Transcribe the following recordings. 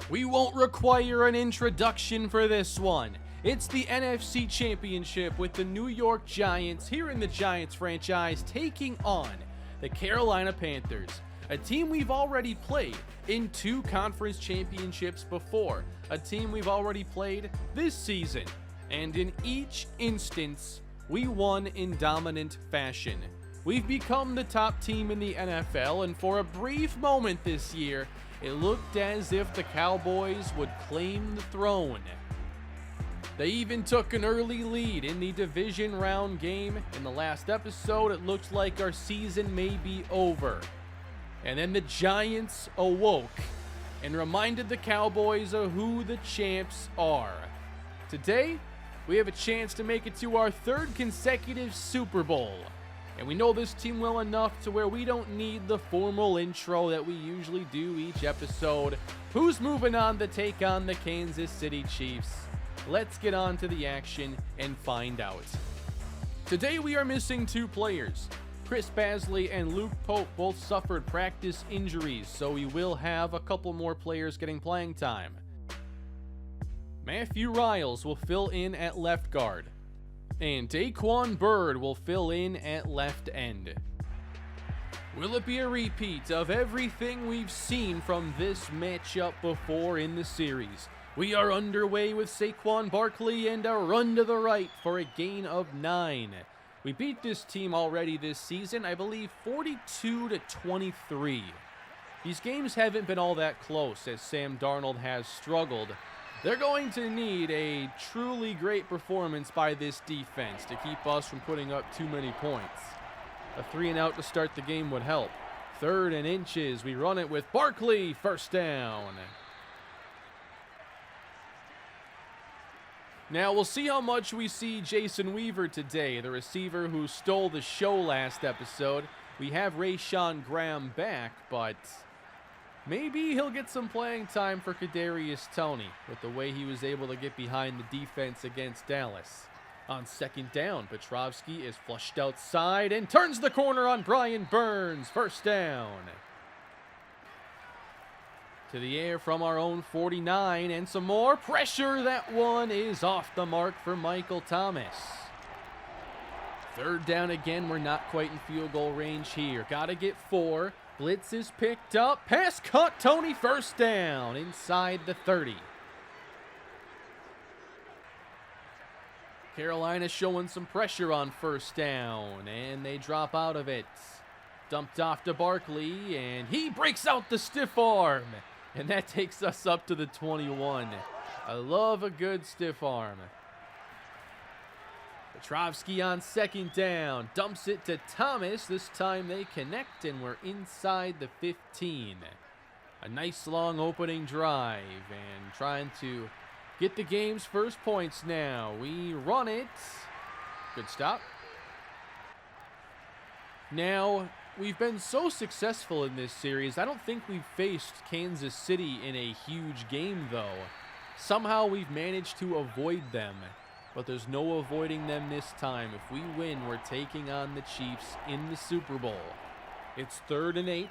We won't require an introduction for this one. It's the NFC Championship with the New York Giants here in the Giants franchise taking on the Carolina Panthers, a team we've already played in 2 conference championships before, a team we've already played this season, and in each instance, we won in dominant fashion. We've become the top team in the NFL, and for a brief moment this year, it looked as if the Cowboys would claim the throne. They even took an early lead in the division round game. In the last episode, it looked like our season may be over. And then the Giants awoke and reminded the Cowboys of who the champs are. Today, we have a chance to make it to our 3rd consecutive Super Bowl. And we know this team well enough to where we don't need the formal intro that we usually do each episode. Who's moving on to take on the Kansas City Chiefs? Let's get on to the action and find out. Today we are missing 2 players. Chris Basley and Luke Pope both suffered practice injuries, so we will have a couple more players getting playing time. Matthew Riles will fill in at left guard, and Daquan Bird will fill in at left end. Will it be a repeat of everything we've seen from this matchup before in the series? We are underway with Saquon Barkley and a run to the right for a gain of 9. We beat this team already this season, I believe 42-23. These games haven't been all that close as Sam Darnold has struggled. They're going to need a truly great performance by this defense to keep us from putting up too many points. A 3-and-out to start the game would help. 3rd and inches, we run it with Barkley, first down. Now we'll see how much we see Jason Weaver today, the receiver who stole the show last episode. We have Rashawn Graham back, but maybe he'll get some playing time for Kadarius Toney with the way he was able to get behind the defense against Dallas. On 2nd down, Petrovsky is flushed outside and turns the corner on Brian Burns, first down. To the air from our own 49 and some more pressure. That one is off the mark for Michael Thomas. 3rd down again. We're not quite in field goal range here. Got to get 4. Blitz is picked up. Pass caught. Toney, first down inside the 30. Carolina showing some pressure on 1st down, and they drop out of it. Dumped off to Barkley, and he breaks out the stiff arm. And that takes us up to the 21. I love a good stiff arm. Petrovsky on 2nd down. Dumps it to Thomas. This time they connect, and we're inside the 15. A nice long opening drive, and trying to get the game's first points now. We run it. Good stop. Now, we've been so successful in this series, I don't think we've faced Kansas City in a huge game, though. Somehow we've managed to avoid them, but there's no avoiding them this time. If we win, we're taking on the Chiefs in the Super Bowl. It's 3rd and 8.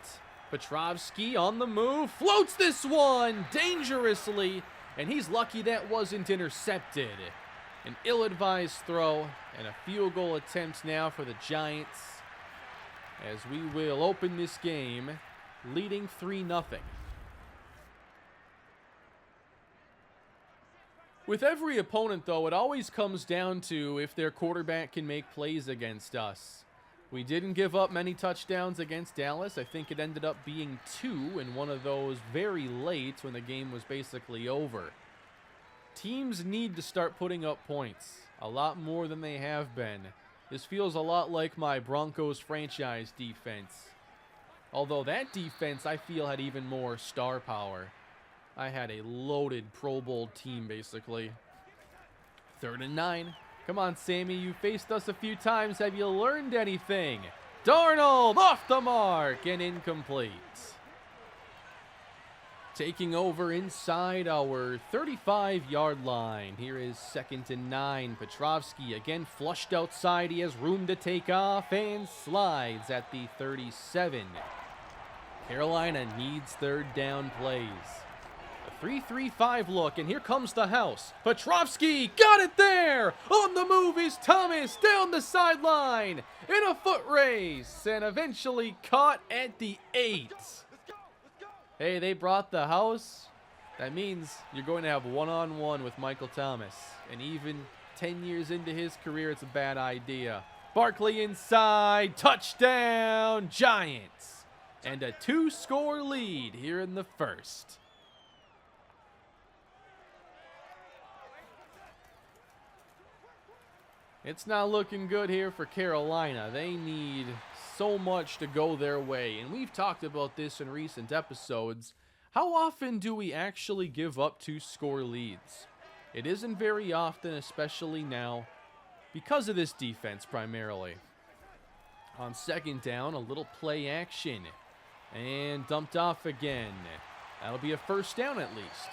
Petrovsky on the move, floats this one dangerously, and he's lucky that wasn't intercepted. An ill-advised throw, and a field goal attempt now for the Giants, as we will open this game leading 3-0. With every opponent, though, it always comes down to if their quarterback can make plays against us. We didn't give up many touchdowns against Dallas. I think it ended up being 2, and one of those very late when the game was basically over. Teams need to start putting up points, a lot more than they have been. This feels a lot like my Broncos franchise defense. Although that defense, I feel, had even more star power. I had a loaded Pro Bowl team, basically. 3rd and 9. Come on, Sammy, you faced us a few times. Have you learned anything? Darnold off the mark and incomplete. Taking over inside our 35-yard line. Here is 2nd and 9. Petrovsky again flushed outside. He has room to take off and slides at the 37. Carolina needs 3rd down plays. A 3-3-5 look, and here comes the house. Petrovsky got it there! On the move is Thomas down the sideline in a foot race, and eventually caught at the 8. Hey, they brought the house. That means you're going to have one-on-one with Michael Thomas. And even 10 years into his career, it's a bad idea. Barkley inside, touchdown, Giants. And a 2-score lead here in the first. It's not looking good here for Carolina. They need so much to go their way. And we've talked about this in recent episodes. How often do we actually give up 2-score leads? It isn't very often, especially now, because of this defense primarily. On second down, a little play action. And dumped off again. That'll be a first down at least.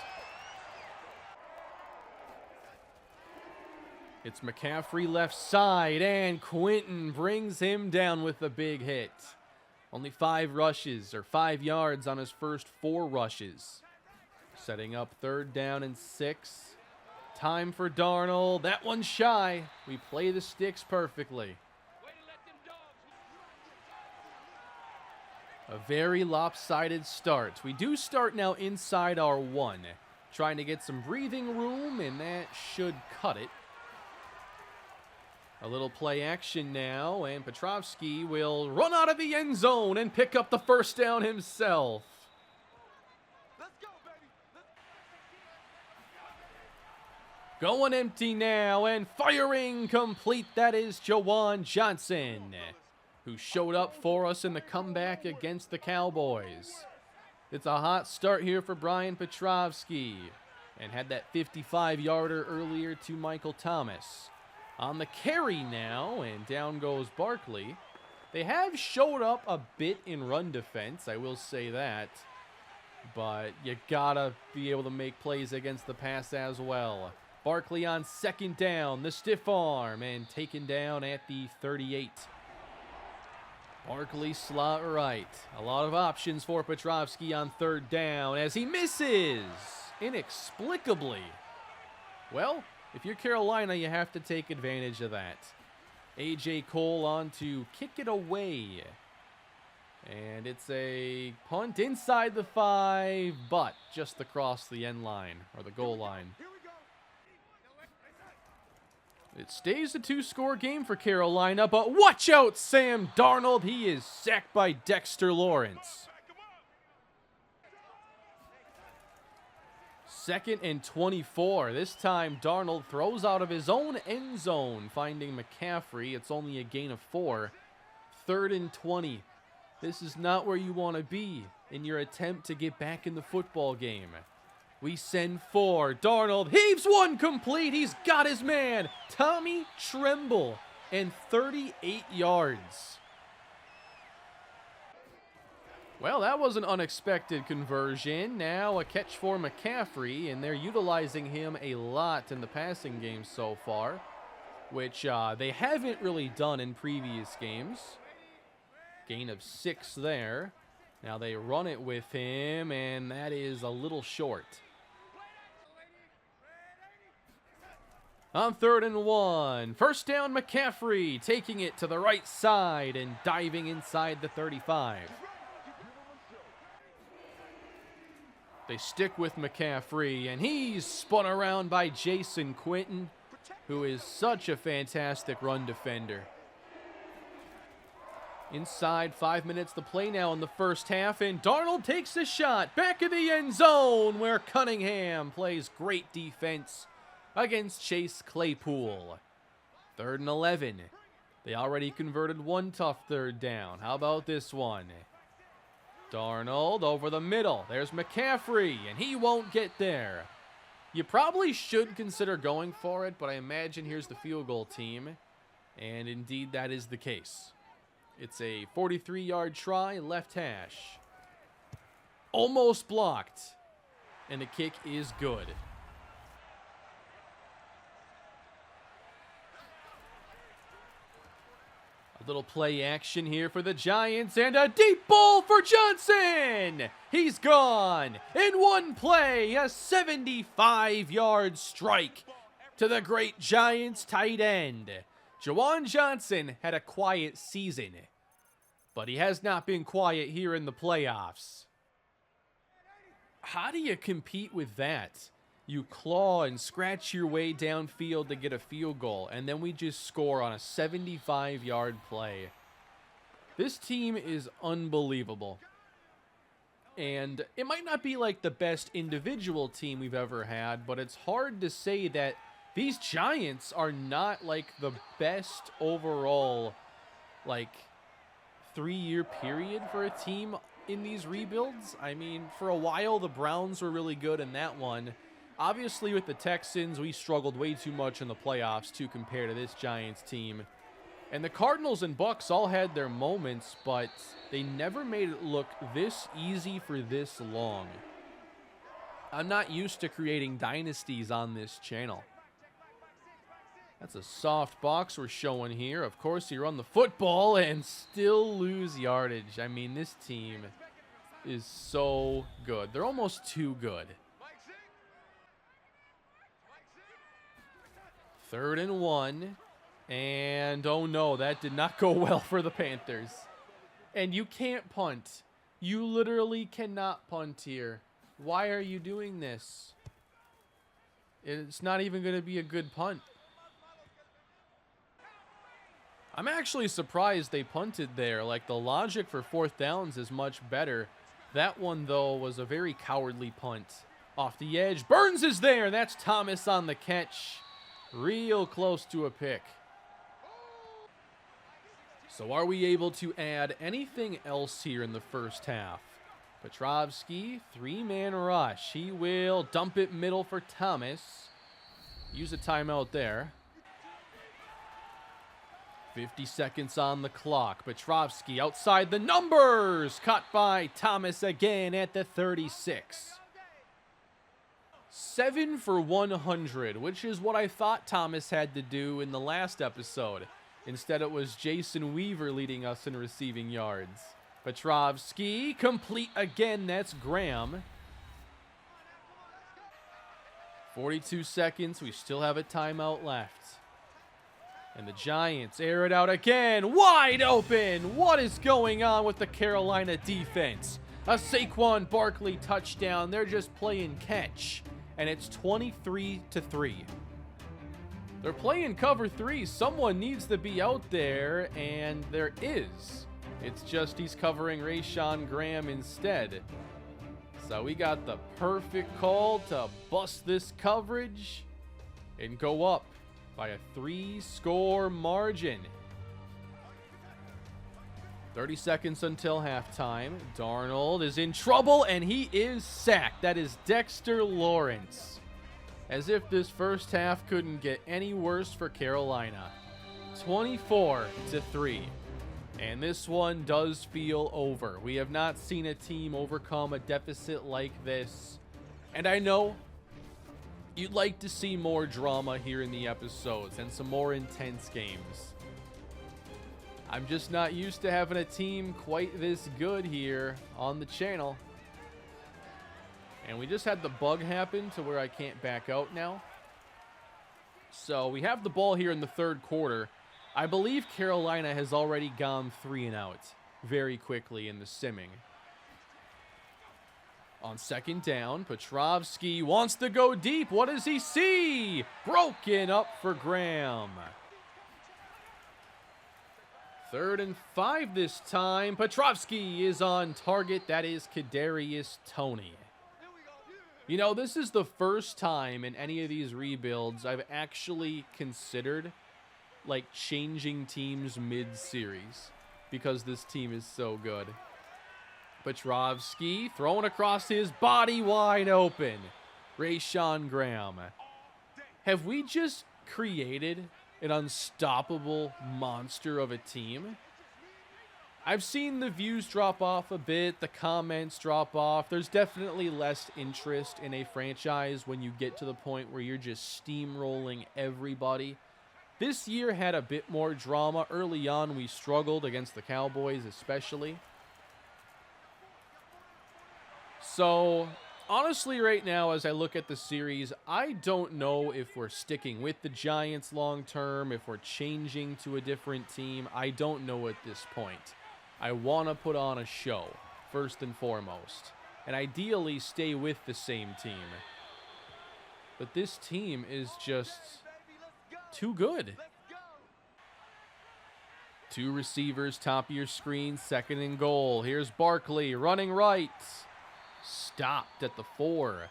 It's McCaffrey left side, and Quentin brings him down with a big hit. Only 5 rushes, or 5 yards on his first 4 rushes. Setting up third down and 6. Time for Darnold. That one's shy. We play the sticks perfectly. A very lopsided start. We do start now inside our 1. Trying to get some breathing room, and that should cut it. A little play action now, and Petrovsky will run out of the end zone and pick up the first down himself. Let's go, baby. Going empty now, and firing complete. That is Juwan Johnson, who showed up for us in the comeback against the Cowboys. It's a hot start here for Brian Petrovsky, and had that 55-yarder earlier to Michael Thomas. On the carry now, and down goes Barkley. They have showed up a bit in run defense, I will say that. But you gotta be able to make plays against the pass as well. Barkley on second down, the stiff arm, and taken down at the 38. Barkley slot right. A lot of options for Petrovsky on third down as he misses inexplicably. Well, if you're Carolina, you have to take advantage of that. A.J. Cole on to kick it away. And it's a punt inside the 5, but just across the end line, or the goal line. It stays a 2-score game for Carolina, but watch out, Sam Darnold. He is sacked by Dexter Lawrence. 2nd and 24. This time, Darnold throws out of his own end zone, finding McCaffrey. It's only a gain of 4. 3rd and 20. This is not where you want to be in your attempt to get back in the football game. We send 4. Darnold heaves one complete. He's got his man, Tommy Tremble, and 38 yards. Well, that was an unexpected conversion. Now a catch for McCaffrey, and they're utilizing him a lot in the passing game so far, which they haven't really done in previous games. Gain of 6 there. Now they run it with him, and that is a little short. On 3rd and 1, first down McCaffrey, taking it to the right side and diving inside the 35. They stick with McCaffrey, and he's spun around by Jason Quinton, who is such a fantastic run defender. Inside 5 minutes to play now in the first half, and Darnold takes a shot back of the end zone where Cunningham plays great defense against Chase Claypool. 3rd and 11. They already converted one tough third down. How about this one? Darnold over the middle. There's McCaffrey, and he won't get there. You probably should consider going for it, but I imagine here's the field goal team, and indeed that is the case. It's a 43-yard try, left hash. Almost blocked, and the kick is good. A little play action here for the Giants, and a deep ball for Johnson. He's gone. In one play, a 75-yard strike to the great Giants tight end. Juwan Johnson had a quiet season, but he has not been quiet here in the playoffs. How do you compete with that? You claw and scratch your way downfield to get a field goal, and then we just score on a 75-yard play. This team is unbelievable. And it might not be like the best individual team we've ever had, but it's hard to say that these Giants are not like the best overall, like, 3-year period for a team in these rebuilds. I mean, for a while, the Browns were really good in that one. Obviously, with the Texans, we struggled way too much in the playoffs to compare to this Giants team. And the Cardinals and Bucks all had their moments, but they never made it look this easy for this long. I'm not used to creating dynasties on this channel. That's a soft box we're showing here. Of course, you run the football and still lose yardage. I mean, this team is so good. They're almost too good. 3rd and 1. And oh no, that did not go well for the Panthers. And you can't punt. You literally cannot punt here. Why are you doing this? It's not even going to be a good punt. I'm actually surprised they punted there. Like, the logic for 4th downs is much better. That one, though, was a very cowardly punt. Off the edge. Burns is there. That's Thomas on the catch. Real close to a pick. So are we able to add anything else here in the first half? Petrovsky, 3-man rush. He will dump it middle for Thomas. Use a timeout there. 50 seconds on the clock. Petrovsky outside the numbers. Caught by Thomas again at the 36. 7 for 100, which is what I thought Thomas had to do in the last episode. Instead, it was Jason Weaver leading us in receiving yards. Petrovsky, complete again. That's Graham. 42 seconds. We still have a timeout left. And the Giants air it out again. Wide open. What is going on with the Carolina defense? A Saquon Barkley touchdown. They're just playing catch. And it's 23-3. They're playing cover 3. Someone needs to be out there, and there is. It's just he's covering Rashawn Graham instead. So we got the perfect call to bust this coverage and go up by a 3-score margin. 30 seconds until halftime. Darnold is in trouble, and he is sacked. That is Dexter Lawrence. As if this first half couldn't get any worse for Carolina. 24-3. And this one does feel over. We have not seen a team overcome a deficit like this. And I know you'd like to see more drama here in the episodes and some more intense games. I'm just not used to having a team quite this good here on the channel. And we just had the bug happen to where I can't back out now. So we have the ball here in the 3rd quarter. I believe Carolina has already gone 3 and out very quickly in the simming. On 2nd down, Petrovsky wants to go deep. What does he see? Broken up for Graham. 3rd and 5 this time. Petrovsky is on target. That is Kadarius Toney. You know, this is the first time in any of these rebuilds I've actually considered, like, changing teams mid-series because this team is so good. Petrovsky throwing across his body wide open. Rashawn Graham. Have we just created an unstoppable monster of a team? I've seen the views drop off a bit, the comments drop off. There's definitely less interest in a franchise when you get to the point where you're just steamrolling everybody. This year had a bit more drama. Early on, we struggled against the Cowboys especially. So, honestly, right now, as I look at the series, I don't know if we're sticking with the Giants long term, if we're changing to a different team. I don't know at this point. I want to put on a show, first and foremost, and ideally stay with the same team. But this team is just too good. Two receivers, top of your screen, second and goal. Here's Barkley running right. Stopped at the 4.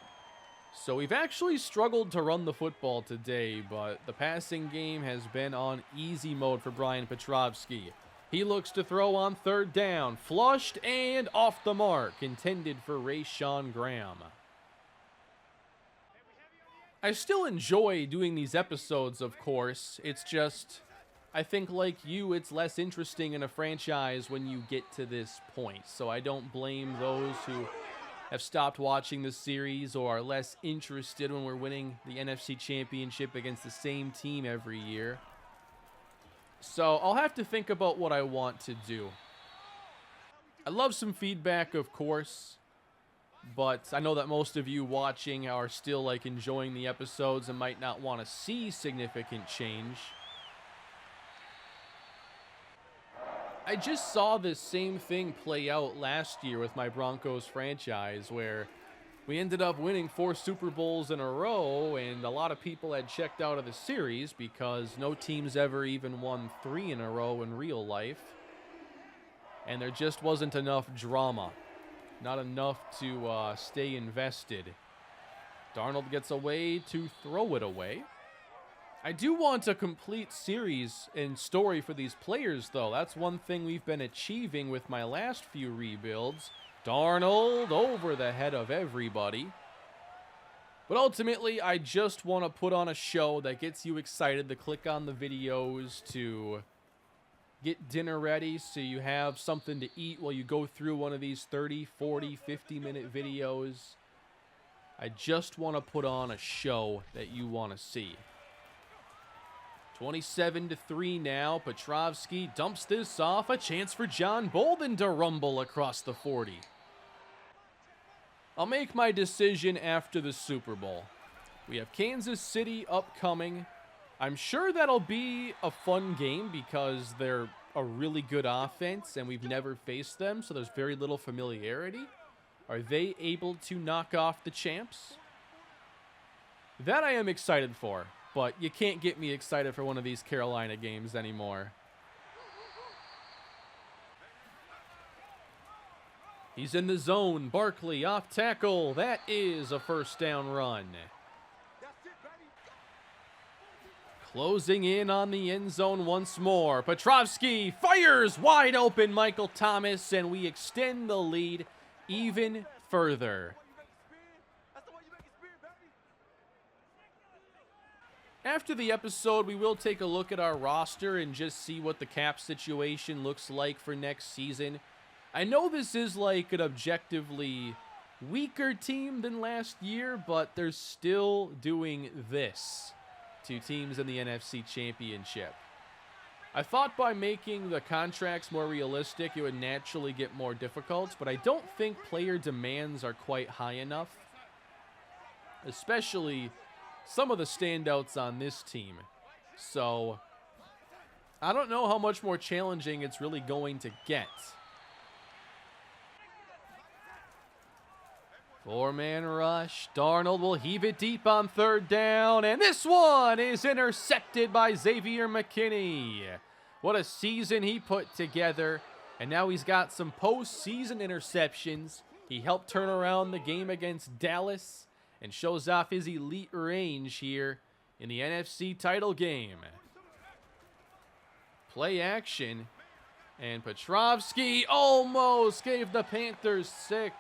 So we've actually struggled to run the football today, but the passing game has been on easy mode for Brian Petrovsky. He looks to throw on third down. Flushed and off the mark. Intended for Rashawn Graham. I still enjoy doing these episodes, of course. It's just, I think like you, it's less interesting in a franchise when you get to this point. So I don't blame those who have stopped watching the series or are less interested when we're winning the NFC Championship against the same team every year. So I'll have to think about what I want to do. I love some feedback, of course, but I know that most of you watching are still like enjoying the episodes and might not want to see significant change. I just saw this same thing play out last year with my Broncos franchise, where we ended up winning 4 Super Bowls in a row, and a lot of people had checked out of the series because no team's ever even won 3 in a row in real life. And there just wasn't enough drama. Not enough to stay invested. Darnold gets away to throw it away. I do want a complete series and story for these players, though. That's one thing we've been achieving with my last few rebuilds. Darnold over the head of everybody. But ultimately, I just want to put on a show that gets you excited to click on the videos, to get dinner ready so you have something to eat while you go through one of these 30, 40, 50-minute videos. I just want to put on a show that you want to see. 27-3 now. Petrovsky dumps this off. A chance for John Bolden to rumble across the 40. I'll make my decision after the Super Bowl. We have Kansas City upcoming. I'm sure that'll be a fun game because they're a really good offense and we've never faced them, so there's very little familiarity. Are they able to knock off the champs? That I am excited for, but you can't get me excited for one of these Carolina games anymore. He's in the zone. Barkley off tackle. That is a first down run. Closing in on the end zone once more. Petrovsky fires wide open Michael Thomas, and we extend the lead even further. After the episode, we will take a look at our roster and just see what the cap situation looks like for next season. I know this is like an objectively weaker team than last year, but they're still doing this to teams in the NFC Championship. I thought by making the contracts more realistic, it would naturally get more difficult, but I don't think player demands are quite high enough, especially some of the standouts on this team. So I don't know how much more challenging it's really going to get. 4-man rush. Darnold will heave it deep on third down, and this one is intercepted by Xavier McKinney. What a season he put together, and now he's got some postseason interceptions. He helped turn around the game against Dallas and shows off his elite range here in the NFC title game. Play action, and Petrovsky almost gave the Panthers 6.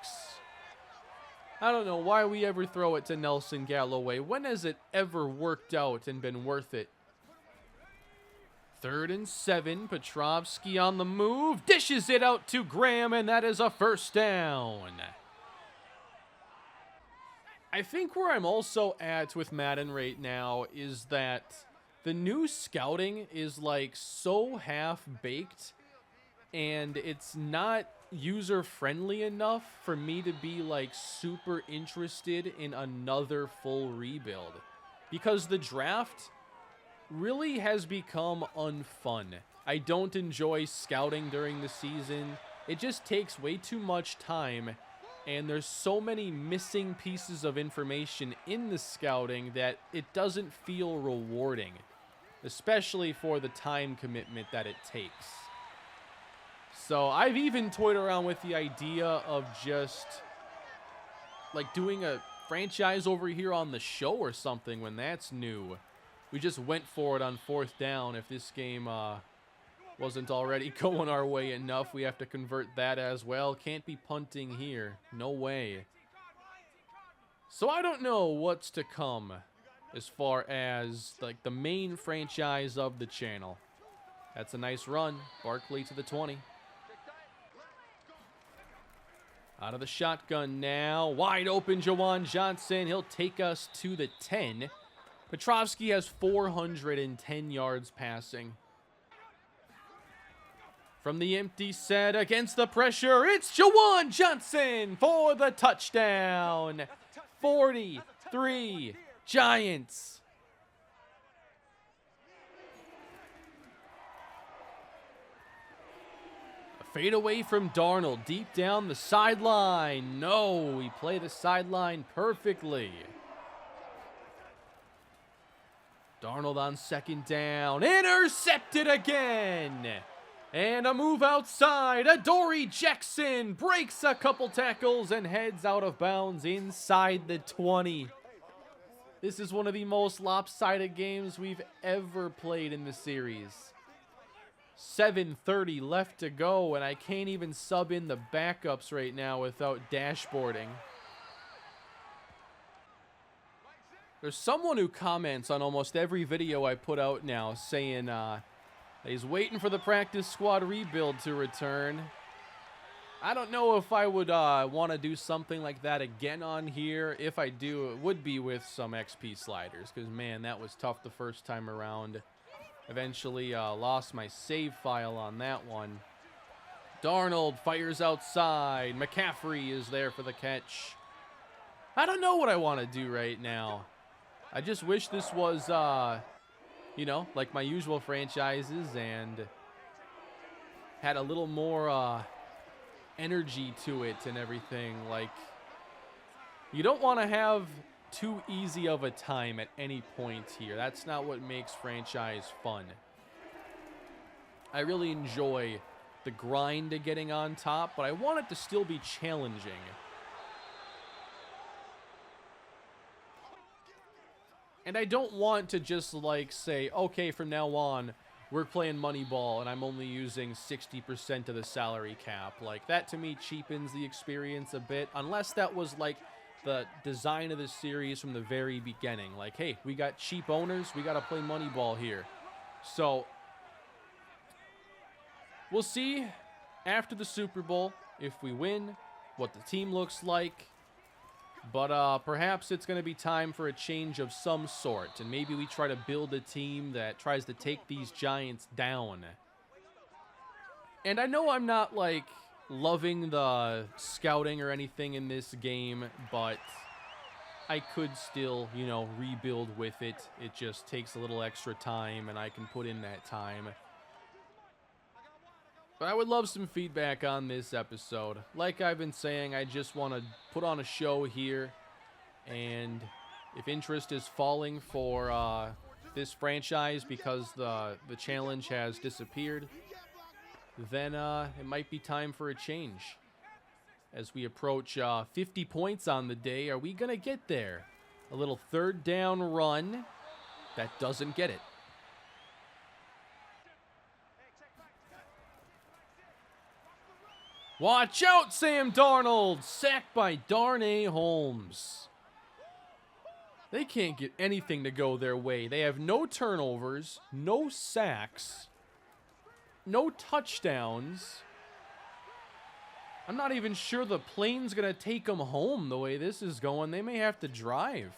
I don't know why we ever throw it to Nelson Galloway. When has it ever worked out and been worth it? 3rd and 7. Petrovsky on the move. Dishes it out to Graham, and that is a first down. I think where I'm also at with Madden right now is that The new scouting is like so half-baked, and it's not user-friendly enough for me to be like super interested in another full rebuild. Because the draft really has become unfun. I don't enjoy scouting during the season. It just takes way too much time, and there's so many missing pieces of information in the scouting that it doesn't feel rewarding, especially for the time commitment that it takes. So I've even toyed around with the idea of just like doing a franchise over here on the show or something when that's new. We just went for it on 4th down. If this game wasn't already going our way enough, we have to convert that as well. Can't be punting here. No way. So I don't know what's to come as far as like the main franchise of the channel. That's a nice run. Barkley to the 20. Out of the shotgun now. Wide open Juwan Johnson. He'll take us to the 10. Petrovsky has 410 yards passing. From the empty set against the pressure, it's Juwan Johnson for the touchdown. 43 Giants. Fade away from Darnold, deep down the sideline. No, we play the sideline perfectly. Darnold on 2nd down, intercepted again. And a move outside, Adoree Jackson breaks a couple tackles and heads out of bounds inside the 20. This is one of the most lopsided games we've ever played in the series. 7:30 left to go, and I can't even sub in the backups right now without dashboarding. There's someone who comments on almost every video I put out now saying he's waiting for the practice squad rebuild to return. I don't know if I would want to do something like that again on here. If I do, it would be with some XP sliders, because, man, that was tough the first time around. Eventually lost my save file on that one. Darnold fires outside. McCaffrey is there for the catch. I don't know what I want to do right now. I just wish this was, you know, like my usual franchises and had a little more energy to it and everything. Like, you don't want to have too easy of a time at any point here. That's not what makes franchise fun. I really enjoy the grind of getting on top, but I want it to still be challenging. And I don't want to just like say, okay, from now on, we're playing Moneyball and I'm only using 60% of the salary cap. Like, that to me cheapens the experience a bit, unless that was like the design of the series from the very beginning. Like, hey, we got cheap owners, we got to play Moneyball here. So we'll see after the Super Bowl if we win, what the team looks like. But perhaps it's going to be time for a change of some sort, and maybe we try to build a team that tries to take these Giants down. And I know I'm not like loving the scouting or anything in this game, but I could still, you know, rebuild with it. It just takes a little extra time, and I can put in that time. But I would love some feedback on this episode. Like I've been saying, I just want to put on a show here, and if interest is falling for this franchise because the challenge has disappeared, then it might be time for a change. As we approach 50 points on the day, are we going to get there? A little 3rd down run that doesn't get it. Watch out, Sam Darnold! Sacked by Darnay Holmes. They can't get anything to go their way. They have no turnovers, no sacks, no touchdowns. I'm not even sure the plane's going to take them home the way this is going. They may have to drive.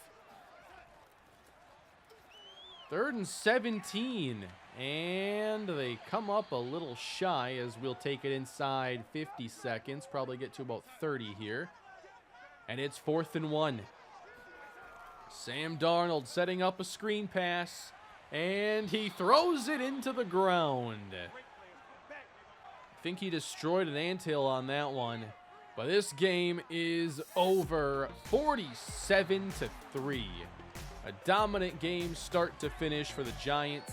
3rd and 17. And they come up a little shy as we'll take it inside 50 seconds. Probably get to about 30 here. And it's 4th and 1. Sam Darnold setting up a screen pass. And he throws it into the ground. I think he destroyed an anthill on that one. But this game is over 47-3. A dominant game start to finish for the Giants.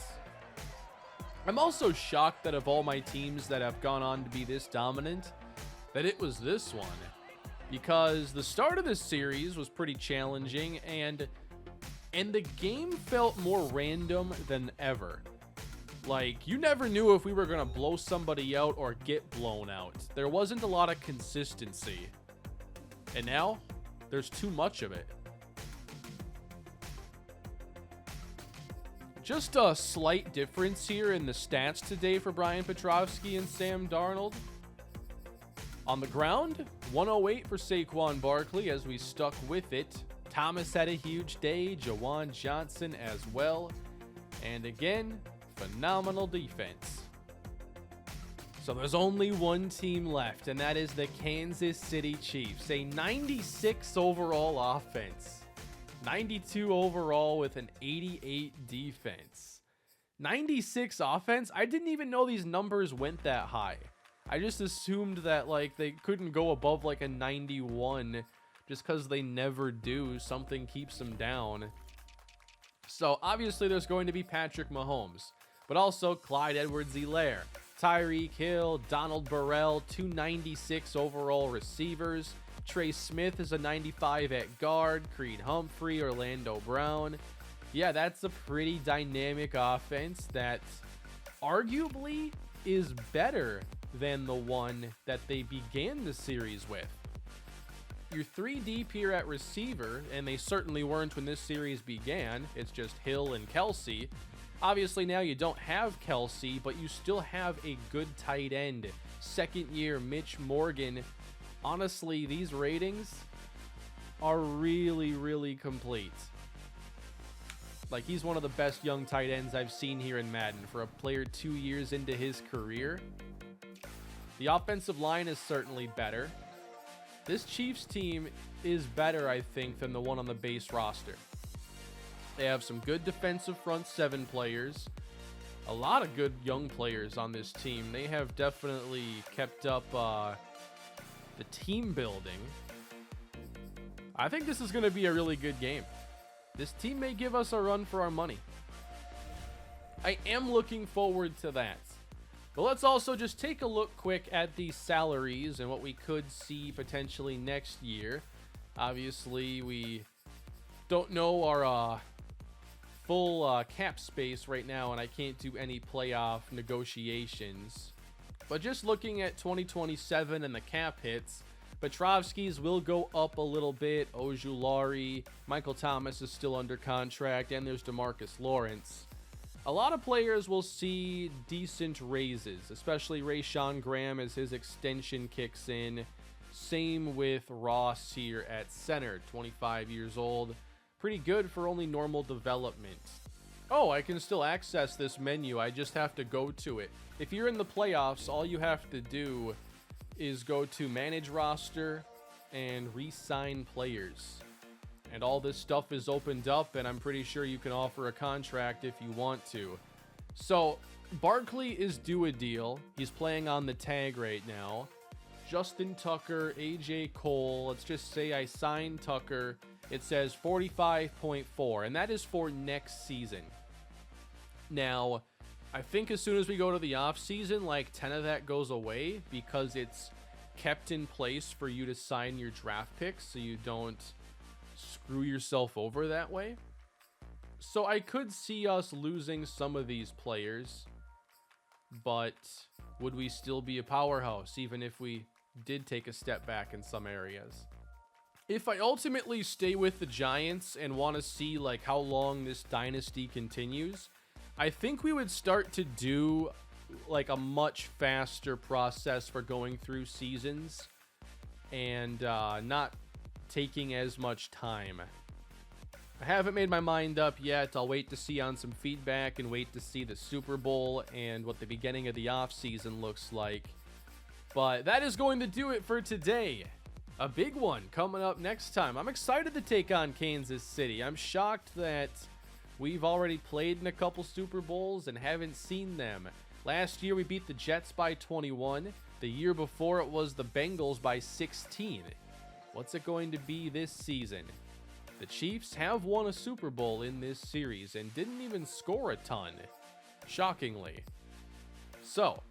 I'm also shocked that of all my teams that have gone on to be this dominant, that it was this one. Because the start of this series was pretty challenging, and the game felt more random than ever. Like, you never knew if we were going to blow somebody out or get blown out. There wasn't a lot of consistency. And now, there's too much of it. Just a slight difference here in the stats today for Brian Petrovsky and Sam Darnold. On the ground, 108 for Saquon Barkley as we stuck with it. Thomas had a huge day, Jawan Johnson as well. And again, phenomenal defense. So there's only one team left, and that is the Kansas City Chiefs. A 96 overall offense. 92 overall with an 88 defense. 96 offense? I didn't even know these numbers went that high. I just assumed that like they couldn't go above like a 91 just because they never do. Something keeps them down. So obviously there's going to be Patrick Mahomes, but also Clyde Edwards-Helaire, Tyreek Hill, Donald Burrell, 296 overall receivers. Trey Smith is a 95 at guard. Creed Humphrey, Orlando Brown. Yeah, that's a pretty dynamic offense that arguably is better than the one that they began the series with. You're 3 deep here at receiver, and they certainly weren't when this series began. It's just Hill and Kelsey. Obviously now you don't have Kelsey, but you still have a good tight end. 2nd year Mitch Morgan. Honestly, these ratings are really, really complete. Like, he's one of the best young tight ends I've seen here in Madden for a player 2 years into his career. The offensive line is certainly better. This Chiefs team is better, I think, than the one on the base roster. They have some good defensive front 7 players. A lot of good young players on this team. They have definitely kept up the team building. I think this is going to be a really good game. This team may give us a run for our money. I am looking forward to that. But let's also just take a look quick at the salaries and what we could see potentially next year. Obviously, we don't know our full cap space right now, and I can't do any playoff negotiations. But just looking at 2027 and the cap hits, Petrovsky's will go up a little bit. Ojulari, Michael Thomas is still under contract, and there's DeMarcus Lawrence. A lot of players will see decent raises, especially Rashawn Graham as his extension kicks in. Same with Ross here at center, 25 years old. Pretty good for only normal development. Oh, I can still access this menu. I just have to go to it. If you're in the playoffs, all you have to do is go to Manage Roster and Re-Sign Players. And all this stuff is opened up, and I'm pretty sure you can offer a contract if you want to. So, Barkley is due a deal. He's playing on the tag right now. Justin Tucker, AJ Cole. Let's just say I sign Tucker. It says 45.4, and that is for next season. Now, I think as soon as we go to the offseason, like 10 of that goes away because it's kept in place for you to sign your draft picks so you don't screw yourself over that way. So I could see us losing some of these players, but would we still be a powerhouse even if we did take a step back in some areas? If I ultimately stay with the Giants and want to see like how long this dynasty continues, I think we would start to do like a much faster process for going through seasons and not taking as much time. I haven't made my mind up yet. I'll wait to see on some feedback and wait to see the Super Bowl and what the beginning of the offseason looks like. But that is going to do it for today. A big one coming up next time. I'm excited to take on Kansas City. I'm shocked that we've already played in a couple Super Bowls and haven't seen them. Last year we beat the Jets by 21. The year before it was the Bengals by 16. What's it going to be this season? The Chiefs have won a Super Bowl in this series and didn't even score a ton, shockingly. So,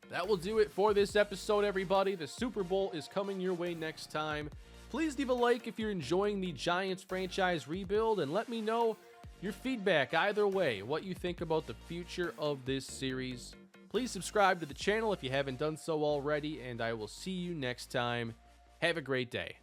that will do it for this episode, everybody. The Super Bowl is coming your way next time. Please leave a like if you're enjoying the Giants franchise rebuild, and let me know your feedback either way, what you think about the future of this series. Please subscribe to the channel if you haven't done so already, and I will see you next time. Have a great day.